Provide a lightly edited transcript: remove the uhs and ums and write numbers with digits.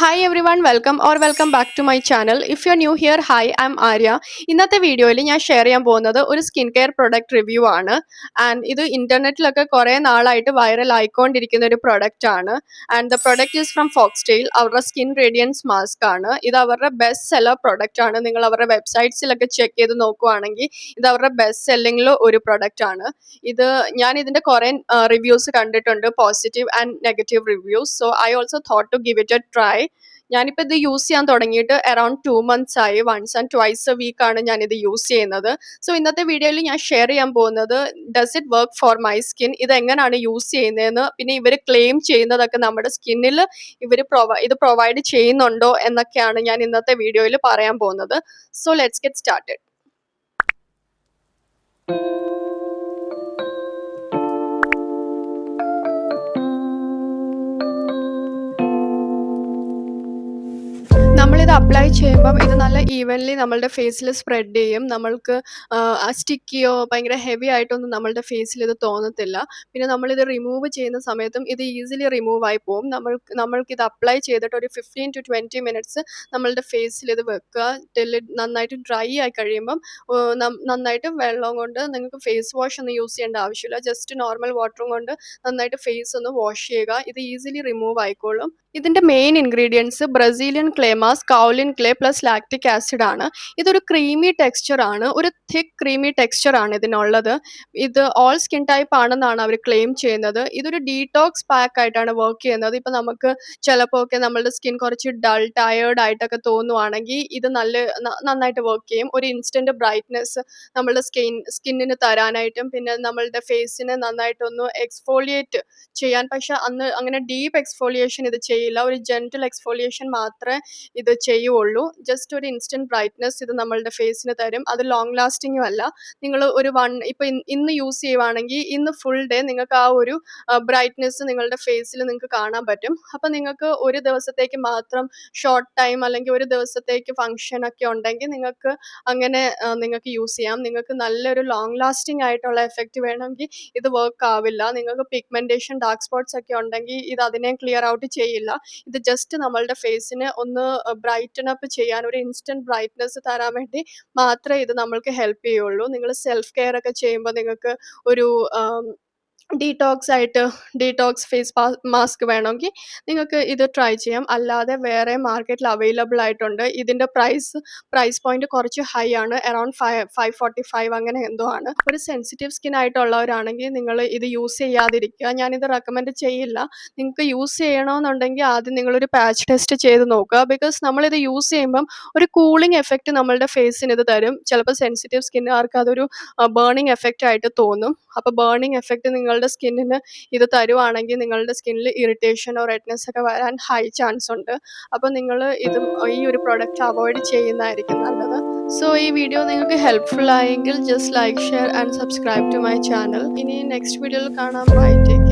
Hi everyone, welcome back to my channel. If you're new here, hi, I'm Arya. ഇന്നത്തെ വീഡിയോയിൽ ഞാൻ share ചെയ്യാൻ പോകുന്നത് ഒരു സ്കിൻ കെയർ പ്രൊഡക്റ്റ് റിവ്യൂ ആണ്. ആൻഡ് ഇത് ഇന്റർനെറ്റിലൊക്കെ കുറേ നാളായിട്ട് വൈറൽ ആയിക്കൊണ്ടിരിക്കുന്ന ഒരു പ്രൊഡക്റ്റ് ആണ്. And the product is from Foxtale. അവരുടെ സ്കിൻ റേഡിയൻസ് മാസ്ക് ആണ്. ഇത് അവരുടെ ബെസ്റ്റ് സെല്ലർ പ്രൊഡക്റ്റ് ആണ്. നിങ്ങൾ അവരുടെ വെബ്സൈറ്റ്സിലൊക്കെ ചെക്ക് ചെയ്ത് നോക്കുവാണെങ്കിൽ ഇത് അവരുടെ ബെസ്റ്റ് സെല്ലിംഗിൽ ഒരു പ്രൊഡക്റ്റ് ആണ്. ഇത് ഞാൻ ഇതിന്റെ കുറേ റിവ്യൂസ് കണ്ടിട്ടുണ്ട്, positive and negative reviews. So I also thought to give it a try. ഞാനിപ്പോൾ ഇത് യൂസ് ചെയ്യാൻ തുടങ്ങിയിട്ട് അറൌണ്ട് 2 months ആയി. Once and twice a week ആണ് ഞാനിത് യൂസ് ചെയ്യുന്നത്. സോ ഇന്നത്തെ വീഡിയോയിൽ ഞാൻ ഷെയർ ചെയ്യാൻ പോകുന്നത് does it work for my skin, ഇത് എങ്ങനെയാണ് യൂസ് ചെയ്യുന്നതെന്ന്, പിന്നെ ഇവർ ക്ലെയിം ചെയ്യുന്നതൊക്കെ നമ്മുടെ സ്കിന്നിൽ ഇത് പ്രൊവൈഡ് ചെയ്യുന്നുണ്ടോ എന്നൊക്കെയാണ് ഞാൻ ഇന്നത്തെ വീഡിയോയിൽ പറയാൻ പോകുന്നത്. So let's get started. നമ്മളിത് അപ്ലൈ ചെയ്യുമ്പം ഇത് നല്ല ഈവൻലി നമ്മളുടെ ഫേസിൽ സ്പ്രെഡ് ചെയ്യും. നമ്മൾക്ക് സ്റ്റിക്കിയോ ഭയങ്കര ഹെവി ആയിട്ടൊന്നും നമ്മളുടെ ഫേസിൽ ഇത് തോന്നത്തില്ല. പിന്നെ നമ്മളിത് റിമൂവ് ചെയ്യുന്ന സമയത്തും ഇത് ഈസിലി റിമൂവ് ആയി പോകും. നമ്മൾക്കിത് അപ്ലൈ ചെയ്തിട്ട് ഒരു 15 to 20 minutes നമ്മളുടെ ഫേസിൽ ഇത് വെക്കുക. ടിൽ ഇത് നന്നായിട്ട് ഡ്രൈ ആയി കഴിയുമ്പം നന്നായിട്ട് വെള്ളം കൊണ്ട് നിങ്ങൾക്ക് ഫേസ് വാഷ് ഒന്നും യൂസ് ചെയ്യേണ്ട ആവശ്യമില്ല. ജസ്റ്റ് നോർമൽ വാട്ടറും കൊണ്ട് നന്നായിട്ട് ഫേസ് ഒന്ന് വാഷ് ചെയ്യുക. ഇത് ഈസിലി റിമൂവ് ആയിക്കോളും. ഇതിന്റെ main ingredients Brazilian clay mask, kaolin clay plus lactic acid ആണ്. ഇതൊരു ക്രീമി ടെക്സ്ചർ ആണ്, ഒരു തിക്ക് ക്രീമി ടെക്സ്ചർ ആണ് ഇതിനുള്ളത്. ഇത് ഓൾ സ്കിൻ ടൈപ്പ് ആണെന്നാണ് അവർ ക്ലെയിം ചെയ്യുന്നത്. ഇതൊരു ഡീടോക്സ് പാക്ക് ആയിട്ടാണ് വർക്ക് ചെയ്യുന്നത്. ഇപ്പം നമുക്ക് ചിലപ്പോൾ ഒക്കെ നമ്മളുടെ സ്കിൻ കുറച്ച് ഡൾ ടയേർഡ് ആയിട്ടൊക്കെ തോന്നുവാണെങ്കിൽ ഇത് നന്നായിട്ട് വർക്ക് ചെയ്യും. ഒരു ഇൻസ്റ്റന്റ് ബ്രൈറ്റ്നെസ് നമ്മളുടെ സ്കിന്നിന് തരാനായിട്ടും പിന്നെ നമ്മളുടെ ഫേസിനെ നന്നായിട്ടൊന്ന് എക്സ്ഫോളിയേറ്റ് ചെയ്യാൻ. പക്ഷെ അങ്ങനെ ഡീപ്പ് എക്സ്ഫോളിയേഷൻ ഇത് ചെയ്യില്ല. ഒരു ജെന്റിൽ എക്സ്ഫോളിയേഷൻ മാത്രമേ ഇത് ചെയ്യുള്ളൂ. ജസ്റ്റ് ഒരു ഇൻസ്റ്റന്റ് ബ്രൈറ്റ്നസ് ഇത് നമ്മളുടെ ഫേസിന് തരും. അത് ലോങ് ലാസ്റ്റിങ്ങും അല്ല. നിങ്ങൾ ഒരു ഇന്ന് യൂസ് ചെയ്യുവാണെങ്കിൽ ഇന്ന് ഫുൾ ഡേ നിങ്ങൾക്ക് ആ ഒരു ബ്രൈറ്റ്നസ് നിങ്ങളുടെ ഫേസിൽ നിങ്ങൾക്ക് കാണാൻ പറ്റും. അപ്പം നിങ്ങൾക്ക് ഒരു ദിവസത്തേക്ക് മാത്രം ഷോർട്ട് ടൈം അല്ലെങ്കിൽ ഒരു ദിവസത്തേക്ക് ഫംഗ്ഷൻ ഒക്കെ ഉണ്ടെങ്കിൽ നിങ്ങൾക്ക് അങ്ങനെ നിങ്ങൾക്ക് യൂസ് ചെയ്യാം. നിങ്ങൾക്ക് നല്ലൊരു ലോങ് ലാസ്റ്റിംഗ് ആയിട്ടുള്ള എഫക്റ്റ് വേണമെങ്കിൽ ഇത് വർക്ക് ആവില്ല. നിങ്ങൾക്ക് പിഗ്മെന്റേഷൻ, ഡാർക്ക് സ്പോട്ട്സ് ഒക്കെ ഉണ്ടെങ്കിൽ ഇത് അതിനെ ക്ലിയർ ഔട്ട് ചെയ്യില്ല. ഇത് ജസ്റ്റ് നമ്മളുടെ ഫേസിനെ ഒന്ന് ബ്രൈറ്റൻ അപ്പ് ചെയ്യാൻ, ഒരു ഇൻസ്റ്റന്റ് ബ്രൈറ്റ്നസ് തരാൻ വേണ്ടി മാത്രമേ ഇത് നമ്മൾക്ക് ഹെൽപ്പ് ചെയ്യുള്ളൂ. നിങ്ങൾ സെൽഫ് കെയർ ഒക്കെ ചെയ്യുമ്പോൾ നിങ്ങൾക്ക് ഒരു ഡീടോക്സ് ഫേസ് മാസ്ക് വേണമെങ്കിൽ നിങ്ങൾക്ക് ഇത് ട്രൈ ചെയ്യാം. അല്ലാതെ വേറെ മാർക്കറ്റിൽ അവൈലബിൾ ആയിട്ടുണ്ട്. ഇതിൻ്റെ പ്രൈസ് പോയിന്റ് കുറച്ച് ഹൈ ആണ്. അറൌണ്ട് 545 അങ്ങനെ എന്തോ ആണ്. ഒരു സെൻസിറ്റീവ് സ്കിൻ ആയിട്ടുള്ളവരാണെങ്കിൽ നിങ്ങൾ ഇത് യൂസ് ചെയ്യാതിരിക്കുക. ഞാനിത് റെക്കമെൻഡ് ചെയ്യില്ല. നിങ്ങൾക്ക് യൂസ് ചെയ്യണമെന്നുണ്ടെങ്കിൽ ആദ്യം നിങ്ങളൊരു പാച്ച് ടെസ്റ്റ് ചെയ്ത് നോക്കുക. ബിക്കോസ് നമ്മളിത് യൂസ് ചെയ്യുമ്പം ഒരു കൂളിംഗ് എഫക്റ്റ് നമ്മളുടെ ഫേസിന് ഇത് തരും. ചിലപ്പോൾ സെൻസിറ്റീവ് സ്കിന്നുകാർക്ക് അതൊരു ബേണിംഗ് എഫക്റ്റ് ആയിട്ട് തോന്നും. അപ്പോൾ ബേണിംഗ് എഫക്റ്റ് നിങ്ങളുടെ സ്കിന്നിന് ഇത് തരുവാണെങ്കിൽ നിങ്ങളുടെ സ്കിന്നിൽ ഇറിറ്റേഷനോ റെഡ്നെസ് ഒക്കെ വരാൻ ഹൈ ചാൻസ് ഉണ്ട്. അപ്പോൾ നിങ്ങൾ ഈ ഒരു പ്രൊഡക്റ്റ് അവോയ്ഡ് ചെയ്യുന്നതായിരിക്കും നല്ലത്. സോ ഈ വീഡിയോ നിങ്ങൾക്ക് ഹെൽപ്ഫുൾ ആയെങ്കിൽ just like, share and subscribe to my channel. ഇനി നെക്സ്റ്റ് വീഡിയോയിൽ കാണാം. By, take